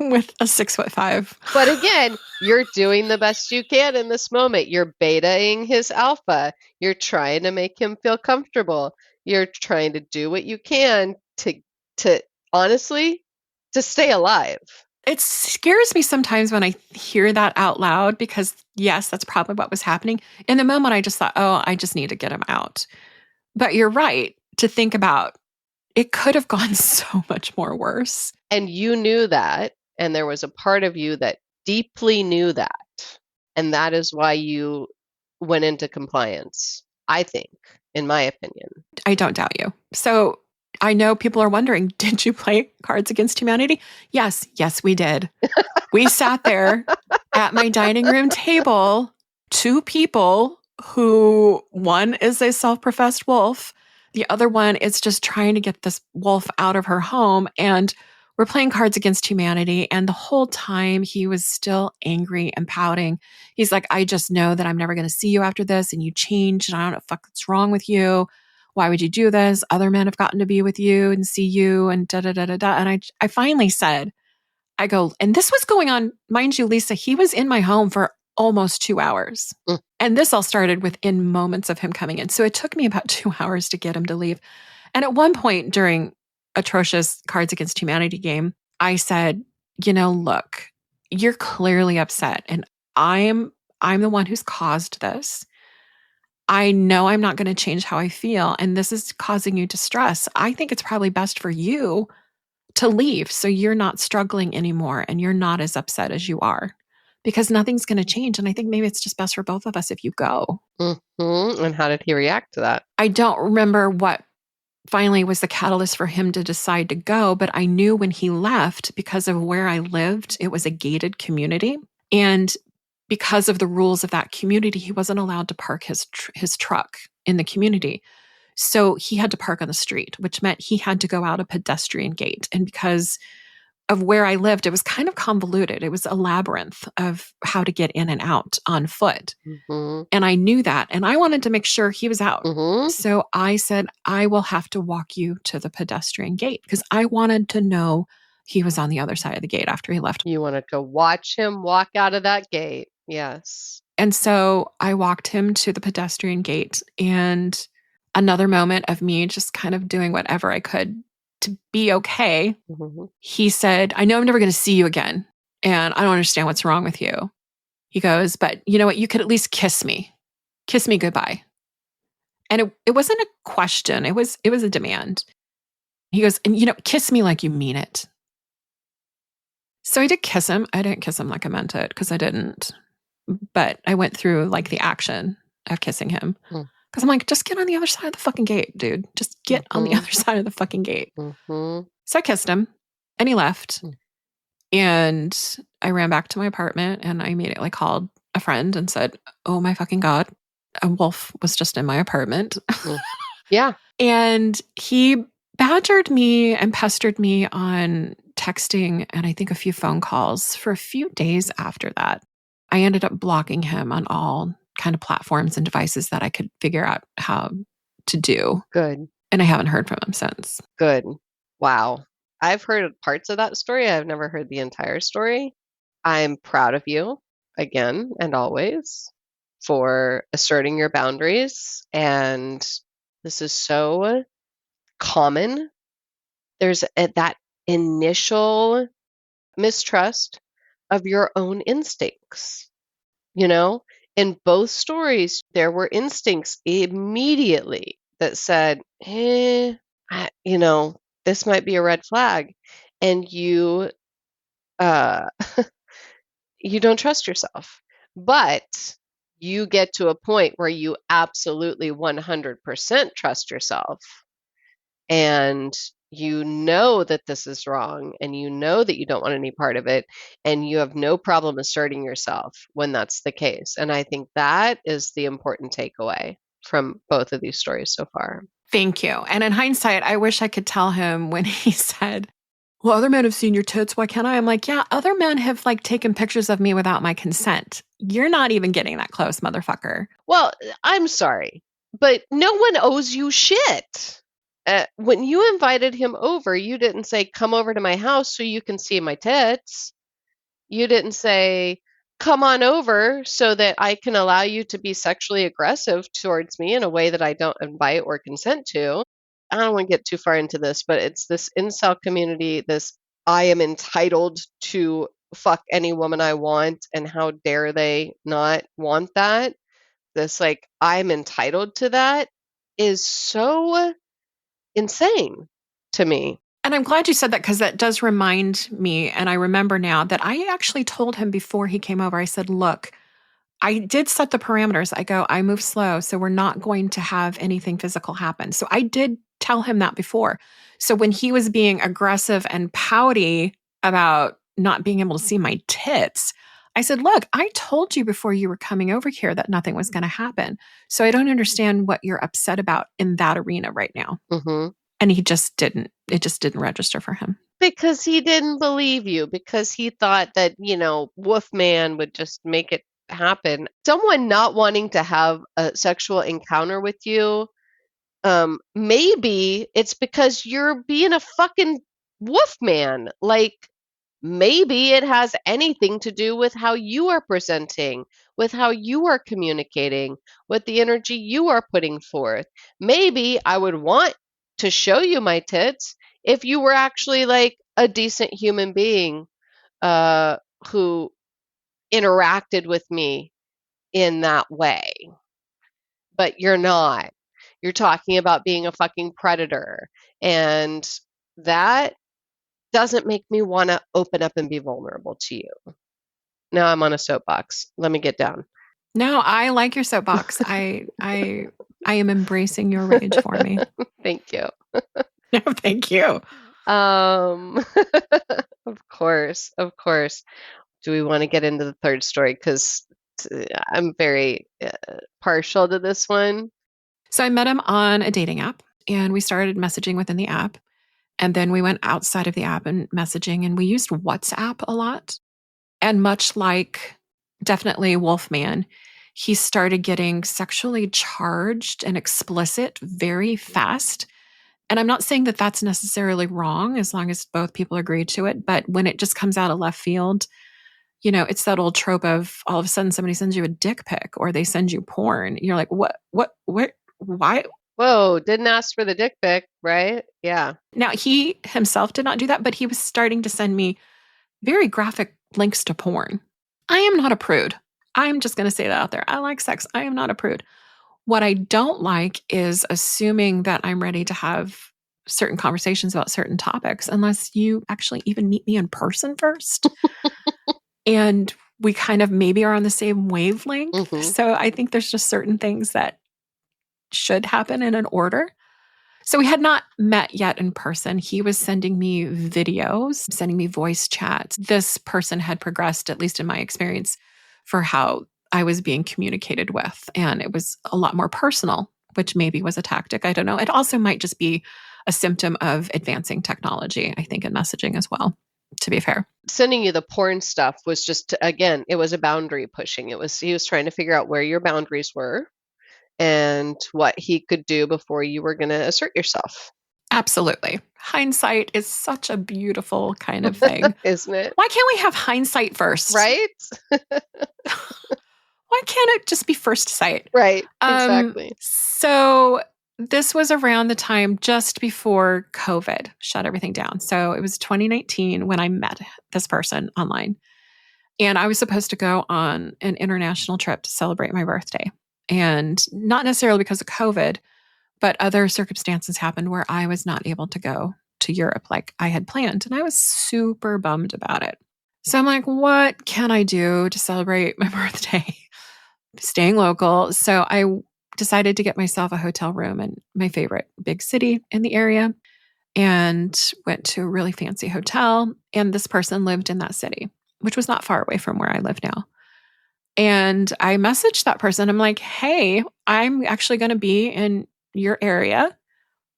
With a 6'5". But again, you're doing the best you can in this moment. You're betaing his alpha. You're trying to make him feel comfortable. You're trying to do what you can to honestly, to stay alive. It scares me sometimes when I hear that out loud because, yes, that's probably what was happening. In the moment, I just thought, oh, I just need to get him out. But you're right to think about it could have gone so much more worse. And you knew that. And there was a part of you that deeply knew that. And that is why you went into compliance, I think, in my opinion. I don't doubt you. So I know people are wondering, did you play Cards Against Humanity? Yes, we did. We sat there at my dining room table, two people who one is a self-professed wolf. The other one is just trying to get this wolf out of her home. And we're playing Cards Against Humanity. And the whole time he was still angry and pouting. He's like, I just know that I'm never going to see you after this. And you changed. And I don't know what the fuck what's wrong with you. Why would you do this? Other men have gotten to be with you and see you and da da da da da. And I finally said, I go, and this was going on, mind you, Lisa, he was in my home for almost 2 hours. And this all started within moments of him coming in. So it took me about 2 hours to get him to leave. And at one point during atrocious Cards Against Humanity game, I said, look, you're clearly upset. And I'm the one who's caused this. I know I'm not going to change how I feel. And this is causing you distress. I think it's probably best for you to leave so you're not struggling anymore and you're not as upset as you are because nothing's going to change. And I think maybe it's just best for both of us if you go. And how did he react to that? I don't remember what finally was the catalyst for him to decide to go, but I knew when he left, because of where I lived, it was a gated community. And because of the rules of that community, he wasn't allowed to park his truck in the community. So he had to park on the street, which meant he had to go out a pedestrian gate. And because of where I lived, it was kind of convoluted. It was a labyrinth of how to get in and out on foot. And I knew that. And I wanted to make sure he was out. So I said, I will have to walk you to the pedestrian gate because I wanted to know he was on the other side of the gate after he left. You wanted to watch him walk out of that gate. Yes. And so I walked him to the pedestrian gate, and another moment of me just kind of doing whatever I could to be okay. He said, I know I'm never going to see you again. And I don't understand what's wrong with you. He goes, but you know what? You could at least kiss me. Kiss me goodbye. And it wasn't a question. It was a demand. He goes, and kiss me like you mean it. So I did kiss him. I didn't kiss him like I meant it because I didn't. But I went through like the action of kissing him. Because I'm like, just get on the other side of the fucking gate, dude. Just get on the other side of the fucking gate. So I kissed him and he left. And I ran back to my apartment and I immediately called a friend and said, oh my fucking God, a wolf was just in my apartment. Yeah. And he badgered me and pestered me on texting and I think a few phone calls for a few days after that. I ended up blocking him on all kind of platforms and devices that I could figure out how to do. Good. And I haven't heard from him since. Good. Wow. I've heard parts of that story. I've never heard the entire story. I'm proud of you again and always for asserting your boundaries. And this is so common. There's that initial mistrust of your own instincts. You know, in both stories, there were instincts immediately that said, this might be a red flag. And uh, you don't trust yourself. But you get to a point where you absolutely 100% trust yourself. And you know that this is wrong and you know that you don't want any part of it and you have no problem asserting yourself when that's the case. And I think that is the important takeaway from both of these stories so far. Thank you. And in hindsight, I wish I could tell him when he said, well, other men have seen your tits. Why can't I? I'm like, yeah, other men have like taken pictures of me without my consent. You're not even getting that close, motherfucker. Well, I'm sorry, but no one owes you shit. When you invited him over, you didn't say, come over to my house so you can see my tits. You didn't say, come on over so that I can allow you to be sexually aggressive towards me in a way that I don't invite or consent to. I don't want to get too far into this, but it's this incel community, this I am entitled to fuck any woman I want, and how dare they not want that? This, like, I'm entitled to that is so insane to me. And I'm glad you said that because that does remind me, and I remember now that I actually told him before he came over, I said, look, I did set the parameters. I move slow, so we're not going to have anything physical happen. So I did tell him that before. So when he was being aggressive and pouty about not being able to see my tits, I said, look, I told you before you were coming over here that nothing was going to happen. So I don't understand what you're upset about in that arena right now. Mm-hmm. And it just didn't register for him. Because he didn't believe you, because he thought that, Wolfman would just make it happen. Someone not wanting to have a sexual encounter with you, maybe it's because you're being a fucking Wolfman. Like, maybe it has anything to do with how you are presenting, with how you are communicating, with the energy you are putting forth. Maybe I would want to show you my tits if you were actually like a decent human being who interacted with me in that way. But you're not. You're talking about being a fucking predator. And that doesn't make me want to open up and be vulnerable to you. Now I'm on a soapbox. Let me get down. No, I like your soapbox. I am embracing your rage for me. Thank you. No, thank you. Of course. Do we want to get into the third story? Because I'm very partial to this one. So I met him on a dating app and we started messaging within the app. And then we went outside of the app and messaging, and we used WhatsApp a lot. And much like definitely Wolfman, he started getting sexually charged and explicit very fast. And I'm not saying that that's necessarily wrong as long as both people agree to it. But when it just comes out of left field, it's that old trope of all of a sudden somebody sends you a dick pic or they send you porn. You're like, what, why? Whoa, didn't ask for the dick pic, right? Yeah. Now, he himself did not do that, but he was starting to send me very graphic links to porn. I am not a prude. I'm just going to say that out there. I like sex. I am not a prude. What I don't like is assuming that I'm ready to have certain conversations about certain topics unless you actually even meet me in person first. And we kind of maybe are on the same wavelength. Mm-hmm. So I think there's just certain things that should happen in an order. So we had not met yet in person. He was sending me videos, sending me voice chats. This person had progressed, at least in my experience, for how I was being communicated with. And it was a lot more personal, which maybe was a tactic. I don't know. It also might just be a symptom of advancing technology, I think, in messaging as well, to be fair. Sending you the porn stuff was just, again, it was a boundary pushing. He was trying to figure out where your boundaries were. and what he could do before you were going to assert yourself. Absolutely. Hindsight is such a beautiful kind of thing. Isn't it? Why can't we have hindsight first? Right? Why can't it just be first sight? Right. Exactly. So this was around the time just before COVID shut everything down. So it was 2019 when I met this person online. And I was supposed to go on an international trip to celebrate my birthday. And not necessarily because of COVID, but other circumstances happened where I was not able to go to Europe like I had planned. And I was super bummed about it. So I'm like, what can I do to celebrate my birthday? Staying local. So I decided to get myself a hotel room in my favorite big city in the area and went to a really fancy hotel. And this person lived in that city, which was not far away from where I live now. And I messaged that person. I'm like, hey, I'm actually going to be in your area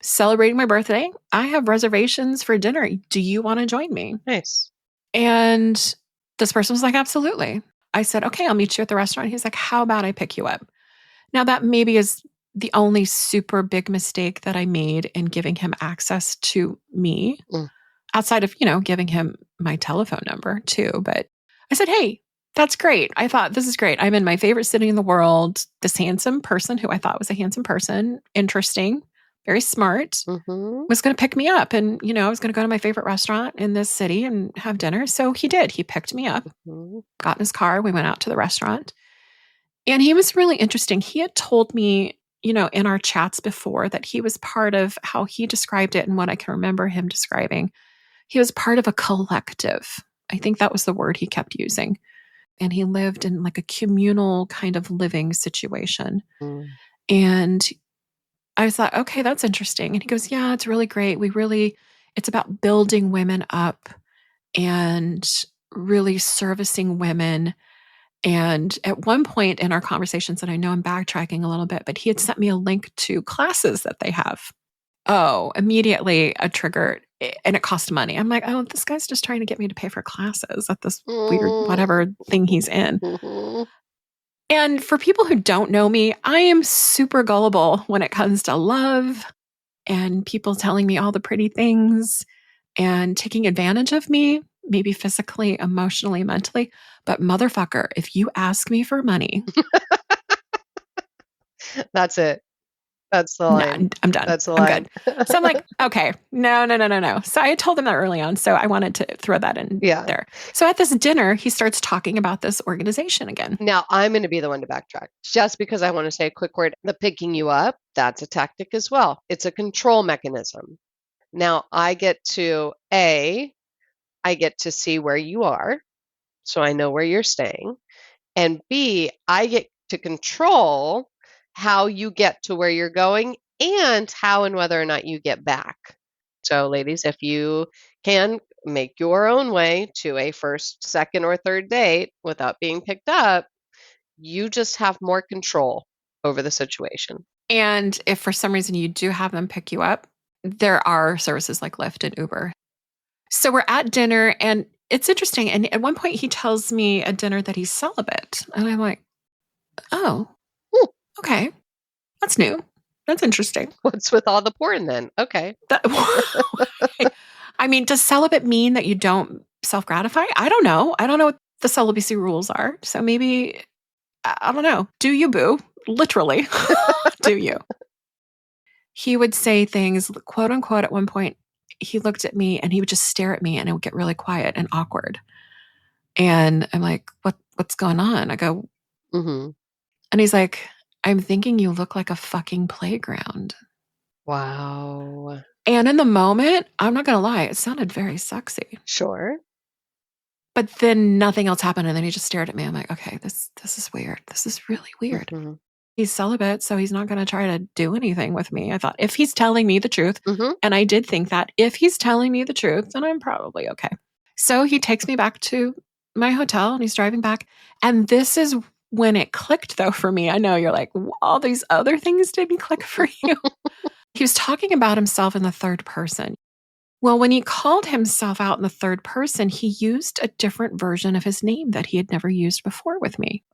celebrating my birthday. I have reservations for dinner. Do you want to join me? Nice. And this person was like, absolutely. I said, okay, I'll meet you at the restaurant. He's like, how about I pick you up? Now, that maybe is the only super big mistake that I made in giving him access to me, outside of, giving him my telephone number too. But I said, hey, that's great. I thought, this is great. I'm in my favorite city in the world. This handsome person who I thought was a handsome person, interesting, very smart, was going to pick me up. And, I was going to go to my favorite restaurant in this city and have dinner. So he did. He picked me up, got in his car. We went out to the restaurant. And he was really interesting. He had told me, in our chats before that he was part of how he described it and what I can remember him describing. He was part of a collective. I think that was the word he kept using. And he lived in like a communal kind of living situation. And I thought, okay, that's interesting. And he goes, yeah, it's really great. It's about building women up and really servicing women. And at one point in our conversations, and I know I'm backtracking a little bit, but he had sent me a link to classes that they have. Oh, immediately a trigger, and it cost money. I'm like, oh, this guy's just trying to get me to pay for classes at this weird whatever thing he's in. And for people who don't know me, I am super gullible when it comes to love and people telling me all the pretty things and taking advantage of me, maybe physically, emotionally, mentally. But motherfucker, if you ask me for money, that's it. That's the line. No, I'm done. That's the I'm line. good. So I'm like, okay, no. So I had told him that early on. So I wanted to throw that in there. So at this dinner, he starts talking about this organization again. Now I'm going to be the one to backtrack just because I want to say a quick word. The picking you up, that's a tactic as well. It's a control mechanism. Now I get to see where you are. So I know where you're staying. And B, I get to control how you get to where you're going and how and whether or not you get back. So ladies, if you can make your own way to a first, second, or third date without being picked up, you just have more control over the situation. And if for some reason you do have them pick you up, there are services like Lyft and Uber. So we're at dinner and it's interesting. And at one point he tells me at dinner that he's celibate. And I'm like, oh, okay. That's new. That's interesting. What's with all the porn then? Okay. I mean, does celibate mean that you don't self-gratify? I don't know. I don't know what the celibacy rules are. So maybe, I don't know. Do you, boo? Literally. Do you? He would say things, quote unquote, at one point, he looked at me and he would just stare at me and it would get really quiet and awkward. And I'm like, what's going on? I go, and he's like, I'm thinking you look like a fucking playground. Wow. And in the moment, I'm not going to lie, it sounded very sexy. Sure. But then nothing else happened. And then he just stared at me. I'm like, okay, this is weird. This is really weird. He's celibate, so he's not going to try to do anything with me. I thought if he's telling me the truth, and I did think that if he's telling me the truth, then I'm probably okay. So he takes me back to my hotel and he's driving back. And this is when it clicked though for me. I know you're like, all these other things didn't click for you. He was talking about himself in the third person. Well, when he called himself out in the third person, he used a different version of his name that he had never used before with me.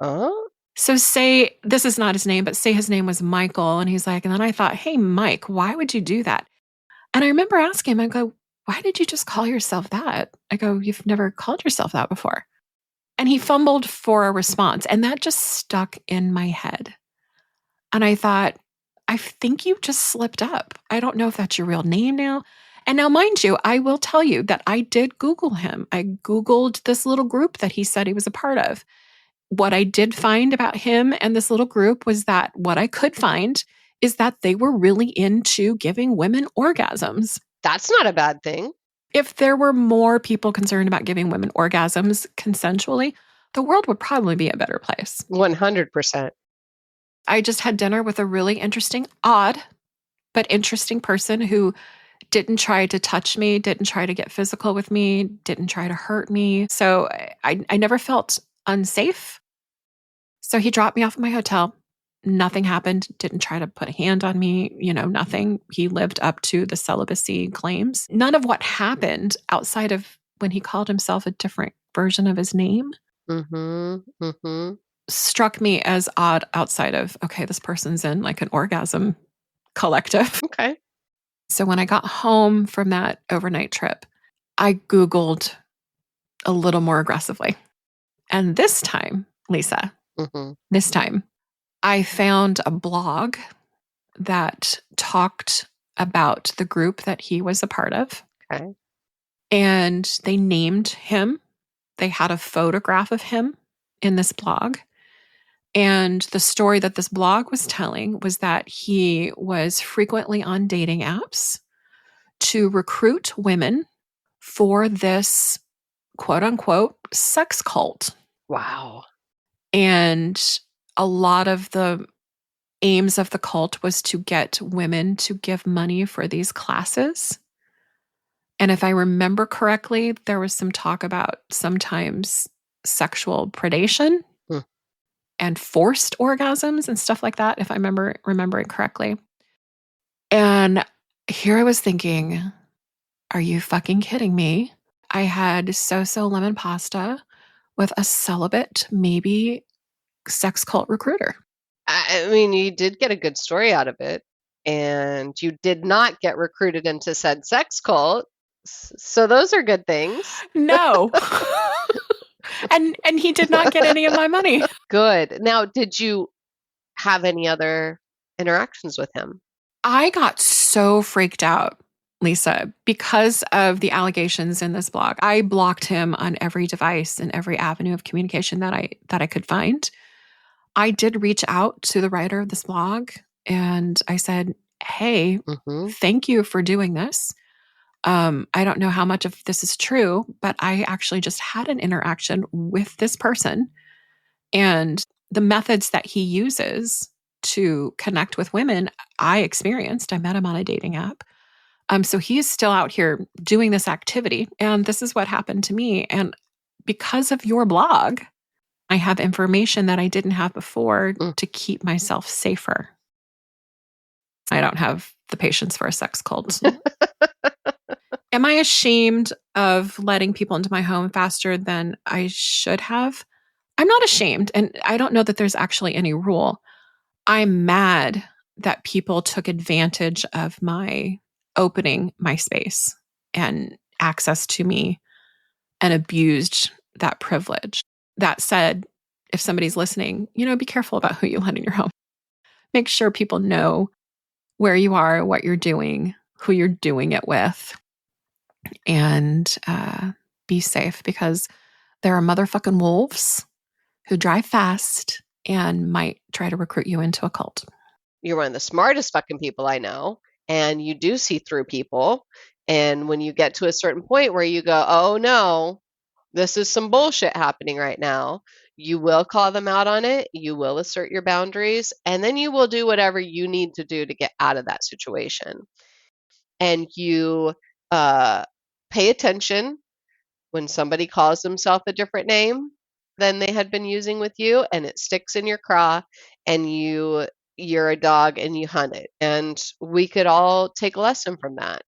So say this is not his name, but say his name was Michael. And he's like, and then I thought, hey, Mike, why would you do that? And I remember asking him, I go, why did you just call yourself that? I go, you've never called yourself that before. And he fumbled for a response. And that just stuck in my head. And I thought, I think you just slipped up. I don't know if that's your real name now. And now, mind you, I will tell you that I did Google him. I Googled this little group that he said he was a part of. What I did find about him and this little group was that what I could find is that they were really into giving women orgasms. That's not a bad thing. If there were more people concerned about giving women orgasms consensually, the world would probably be a better place. 100%. I just had dinner with a really interesting, odd, but interesting person who didn't try to touch me, didn't try to get physical with me, didn't try to hurt me. So I never felt unsafe. So he dropped me off at my hotel. Nothing happened, didn't try to put a hand on me, nothing. He lived up to the celibacy claims. None of what happened outside of when he called himself a different version of his name struck me as odd outside of, okay, this person's in like an orgasm collective. Okay. So when I got home from that overnight trip, I Googled a little more aggressively. And this time, Lisa, this time, I found a blog that talked about the group that he was a part of. Okay. And they named him. They had a photograph of him in this blog. And the story that this blog was telling was that he was frequently on dating apps to recruit women for this quote unquote sex cult. Wow. And a lot of the aims of the cult was to get women to give money for these classes. And if I remember correctly, there was some talk about sometimes sexual predation and forced orgasms and stuff like that, if I remembering correctly. And here I was thinking, are you fucking kidding me? I had so-so lemon pasta with a celibate, maybe sex cult recruiter. I mean, you did get a good story out of it, and you did not get recruited into said sex cult. So those are good things. No. and he did not get any of my money. Good. Now, did you have any other interactions with him? I got so freaked out, Lisa, because of the allegations in this blog. I blocked him on every device and every avenue of communication that I could find. I did reach out to the writer of this blog and I said, hey, thank you for doing this. I don't know how much of this is true, but I actually just had an interaction with this person, and the methods that he uses to connect with women, I experienced. I met him on a dating app. So he is still out here doing this activity, and this is what happened to me. And because of your blog, I have information that I didn't have before to keep myself safer. I don't have the patience for a sex cult. Am I ashamed of letting people into my home faster than I should have? I'm not ashamed, and I don't know that there's actually any rule. I'm mad that people took advantage of my opening my space and access to me and abused that privilege. That said, if somebody's listening, be careful about who you let in your home. Make sure people know where you are, what you're doing, who you're doing it with, and be safe, because there are motherfucking wolves who drive fast and might try to recruit you into a cult. You're one of the smartest fucking people I know, and you do see through people. And when you get to a certain point where you go, oh no, this is some bullshit happening right now, you will call them out on it. You will assert your boundaries, and then you will do whatever you need to do to get out of that situation. And you pay attention when somebody calls themselves a different name than they had been using with you, and it sticks in your craw, and you're a dog and you hunt it. And we could all take a lesson from that.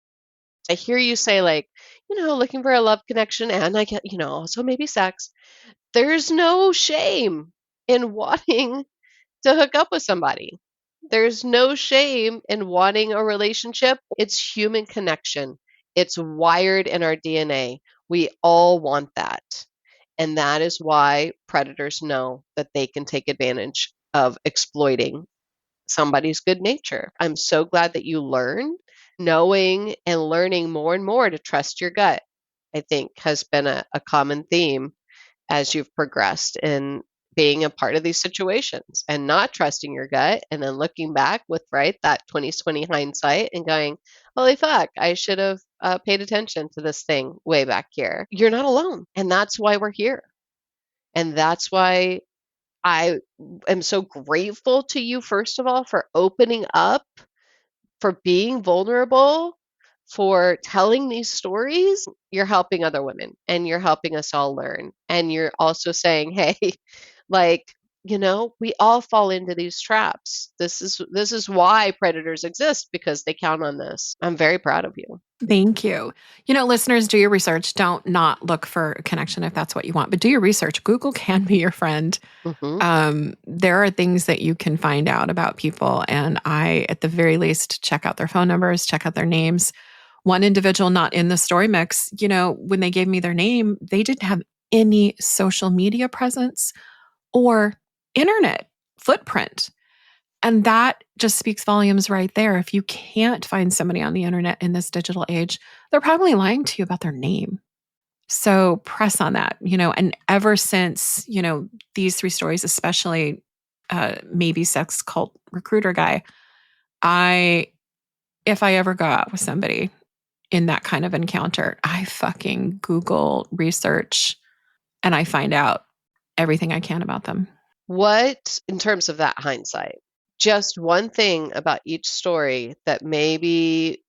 I hear you say, like, looking for a love connection, and I get, also maybe sex. There's no shame in wanting to hook up with somebody. There's no shame in wanting a relationship. It's human connection. It's wired in our DNA. We all want that. And that is why predators know that they can take advantage of exploiting somebody's good nature. I'm so glad that you learned. Knowing and learning more and more to trust your gut, I think, has been a common theme as you've progressed in being a part of these situations and not trusting your gut and then looking back with that 2020 hindsight and going, holy fuck, I should have paid attention to this thing way back here. You're not alone. And that's why we're here. And that's why I am so grateful to you, first of all, for opening up, for being vulnerable, for telling these stories. You're helping other women and you're helping us all learn. And you're also saying, hey, like, we all fall into these traps. This is why predators exist, because they count on this. I'm very proud of you. Thank you. Listeners, do your research. Don't not look for a connection if that's what you want, but do your research. Google can be your friend. There are things that you can find out about people. And I, at the very least, check out their phone numbers, check out their names. One individual not in the story mix, when they gave me their name, they didn't have any social media presence or internet footprint. And that just speaks volumes right there. If you can't find somebody on the internet in this digital age, they're probably lying to you about their name. So press on that, and ever since, these 3 stories, especially maybe sex cult recruiter guy, if I ever go out with somebody in that kind of encounter, I fucking Google research and I find out everything I can about them. What, in terms of that hindsight, just one thing about each story that maybe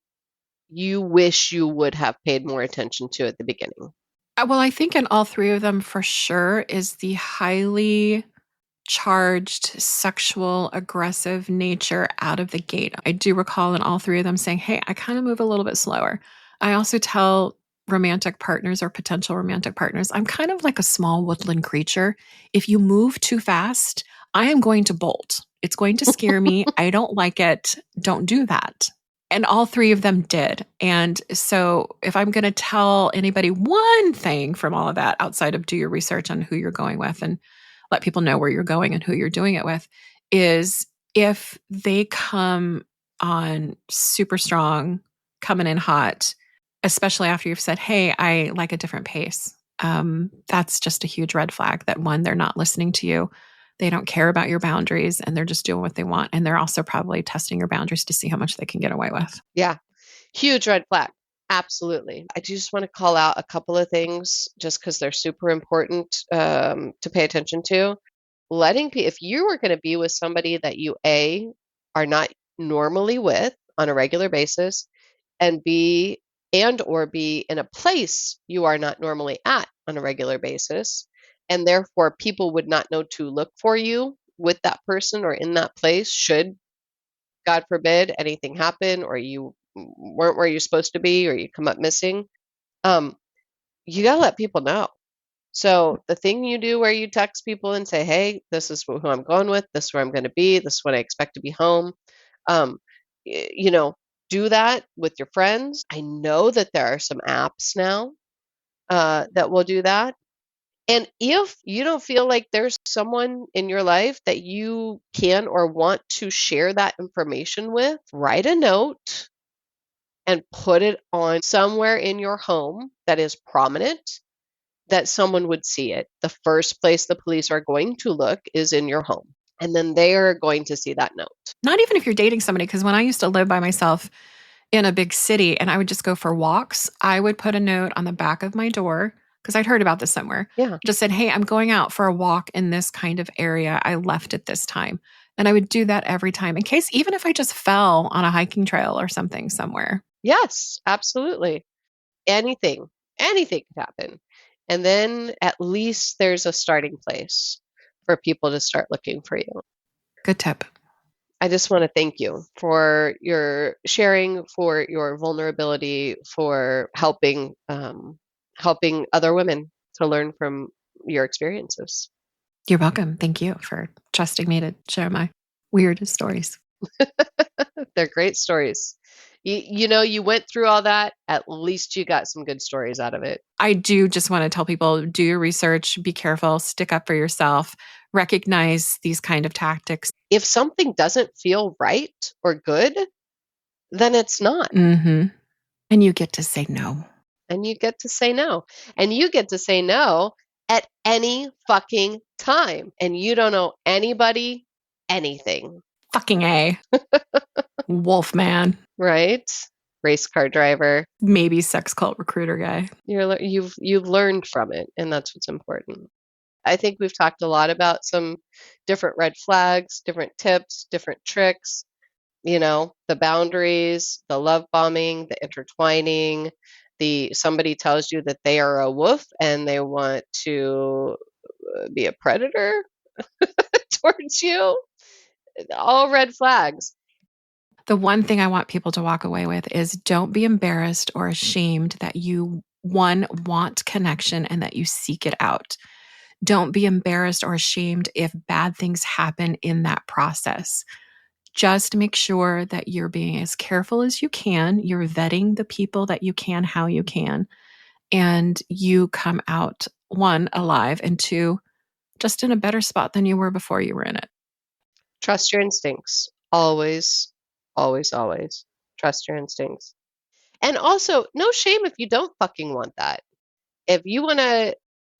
you wish you would have paid more attention to at the beginning? Well, I think in all 3 of them for sure is the highly charged sexual aggressive nature out of the gate. I do recall in all 3 of them saying, hey, I kind of move a little bit slower. I also tell romantic partners or potential romantic partners, I'm kind of like a small woodland creature. If you move too fast, I am going to bolt. It's going to scare me. I don't like it. Don't do that. And all 3 of them did. And so if I'm going to tell anybody one thing from all of that, outside of do your research on who you're going with and let people know where you're going and who you're doing it with, is if they come on super strong, coming in hot, especially after you've said, hey, I like a different pace. That's just a huge red flag that, one, they're not listening to you. They don't care about your boundaries and they're just doing what they want. And they're also probably testing your boundaries to see how much they can get away with. Yeah. Huge red flag. Absolutely. I just want to call out a couple of things just because they're super important to pay attention to. If you were going to be with somebody that you are not normally with on a regular basis, and or be in a place you are not normally at on a regular basis, and therefore people would not know to look for you with that person or in that place, should, God forbid, anything happen or you weren't where you're supposed to be or you come up missing. You got to let people know. So the thing you do where you text people and say, hey, this is who I'm going with, this is where I'm going to be, this is when I expect to be home. Do that with your friends. I know that there are some apps now that will do that. And if you don't feel like there's someone in your life that you can or want to share that information with, write a note and put it on somewhere in your home that is prominent, that someone would see it. The first place the police are going to look is in your home. And then they are going to see that note. Not even if you're dating somebody, because when I used to live by myself in a big city and I would just go for walks, I would put a note on the back of my door, because I'd heard about this somewhere. Yeah. Just said, hey, I'm going out for a walk in this kind of area. I left at this time. And I would do that every time, in case, even if I just fell on a hiking trail or something somewhere. Yes, absolutely. Anything could happen. And then at least there's a starting place for people to start looking for you. Good tip. I just want to thank you for your sharing, for your vulnerability, for helping other women to learn from your experiences. You're welcome. Thank you for trusting me to share my weird stories. They're great stories. You went through all that. At least you got some good stories out of it. I do just want to tell people, do your research, be careful, stick up for yourself, recognize these kind of tactics. If something doesn't feel right or good, then it's not. Mm-hmm. And you get to say no. And you get to say no. And you get to say no at any fucking time. And you don't owe anybody anything. Fucking A. Wolfman. Right? Race car driver. Maybe sex cult recruiter guy. You've learned from it, and that's what's important. I think we've talked a lot about some different red flags, different tips, different tricks, the boundaries, the love bombing, the intertwining, somebody tells you that they are a wolf and they want to be a predator towards you. All red flags. The one thing I want people to walk away with is don't be embarrassed or ashamed that you, one, want connection and that you seek it out. Don't be embarrassed or ashamed if bad things happen in that process. Just make sure that you're being as careful as you can. You're vetting the people that you can, how you can, and you come out, one, alive, and two, just in a better spot than you were before you were in it. Trust your instincts. Always, always, always. Trust your instincts. And also, no shame if you don't fucking want that. If you want to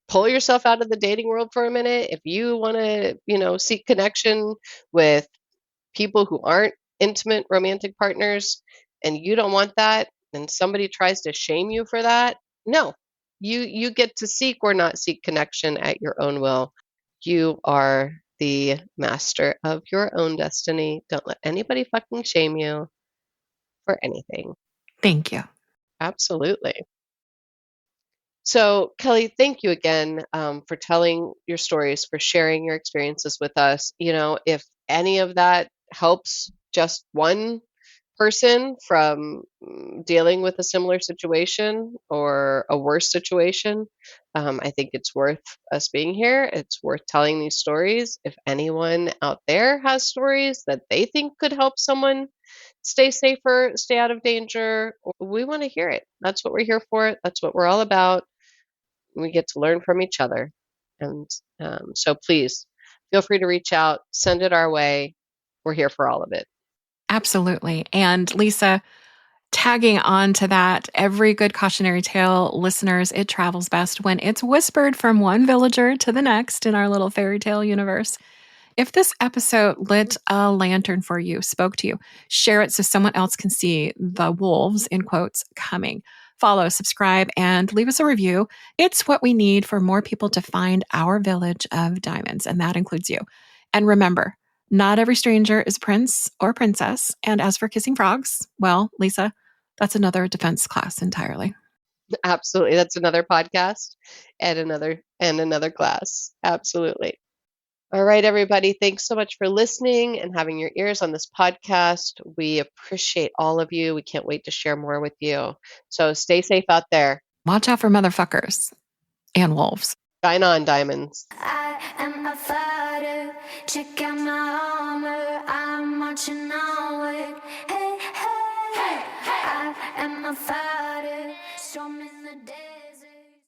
pull yourself out of the dating world for a minute, if you want to, seek connection with people who aren't intimate romantic partners and you don't want that and somebody tries to shame you for that, no. You get to seek or not seek connection at your own will. You are the master of your own destiny. Don't let anybody fucking shame you for anything. Thank you. Absolutely. So, Kelly, thank you again for telling your stories, for sharing your experiences with us. If any of that helps just one person from dealing with a similar situation or a worse situation, I think it's worth us being here. It's worth telling these stories. If anyone out there has stories that they think could help someone stay safer, stay out of danger, we want to hear it. That's what we're here for. That's what we're all about. We get to learn from each other. And so please feel free to reach out, send it our way. We're here for all of it. Absolutely. And Lisa, tagging on to that, every good cautionary tale, listeners, it travels best when it's whispered from one villager to the next in our little fairy tale universe. If this episode lit a lantern for you, spoke to you, share it so someone else can see the wolves, in quotes, coming. Follow, subscribe, and leave us a review. It's what we need for more people to find our village of diamonds, and that includes you. And remember, not every stranger is prince or princess. And as for kissing frogs, well, Lisa, that's another defense class entirely. Absolutely. That's another podcast and another class. Absolutely. All right, everybody. Thanks so much for listening and having your ears on this podcast. We appreciate all of you. We can't wait to share more with you. So stay safe out there. Watch out for motherfuckers and wolves. Shine on, diamonds. I am a fighter. Check out my armor. I'm marching onward. Hey, hey, hey, hey. I am a fighter. Storming the day.